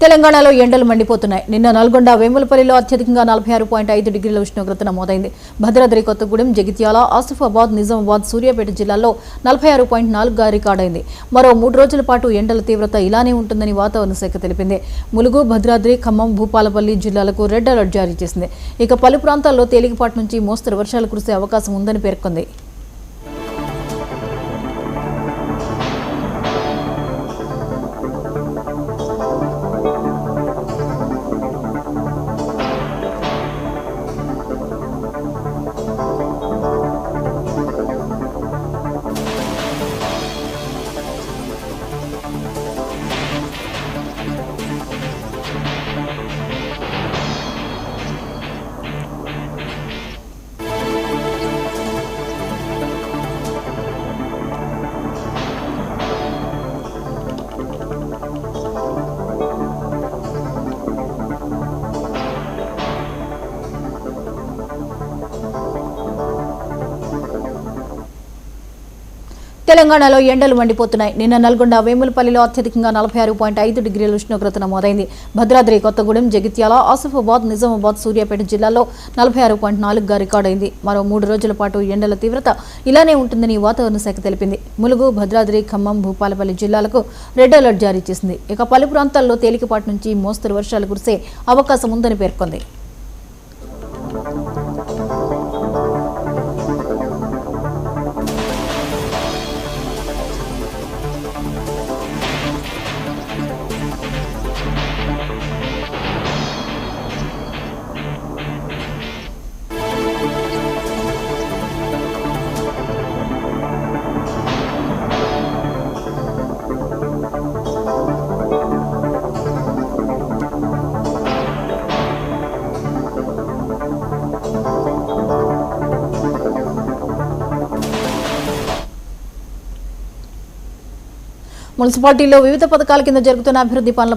తెలంగాణలో ఎండలు మండిపోతున్నాయి. నిన్న నల్గొండ వేములపల్లిలో అత్యధికంగా 46.5 డిగ్రీల ఉష్ణోగ్రత నమోదైంది. భద్రాద్రి కొత్తగూడెం, జగిత్యాల, ఆసిఫాబాద్, నిజామాబాద్, సూర్యాపేట జిల్లాల్లో 46.4గా రికార్డైంది. మరో 3 రోజుల పాటు ఎండల తీవ్రత ఇలానే ఉంటుందని వాతావరణ శాఖ తెలిపింది. ములుగు, భద్రాద్రి, ఖమ్మం, భూపాలపల్లి జిల్లాలకు రెడ్ అలర్ట్ జారీ చేసింది. ఇక పలు ప్రాంతాల్లో తేలికపాటి నుంచి మోస్తరు వర్షాలు కురిసే అవకాశం ఉందని పేర్కొంది. తెలంగాణలో ఎండలు మండిపోతున్నాయి. నిన్న నల్గొండ వేములపల్లిలో అత్యధికంగా 46.5 డిగ్రీల ఉష్ణోగ్రత నమోదైంది. భద్రాద్రి కొత్తగూడెం, జగిత్యాల, ఆసిఫాబాద్, నిజామాబాద్, సూర్యాపేట జిల్లాల్లో 46.4గా రికార్డైంది. మరో 3 రోజుల పాటు ఎండల తీవ్రత ఇలానే ఉంటుందని వాతావరణ శాఖ తెలిపింది. ములుగు, భద్రాద్రి, ఖమ్మం, భూపాలపల్లి జిల్లాలకు రెడ్ అలర్ట్ జారీ చేసింది. ఇక పలు ప్రాంతాల్లో తేలికపాటి నుంచి మోస్తరు వర్షాలు కురిసే అవకాశం ఉందని పేర్కొంది. మున్సిపాలిటీలో వివిధ పథకాల కింద జరుగుతున్న అభివృద్ధి పనుల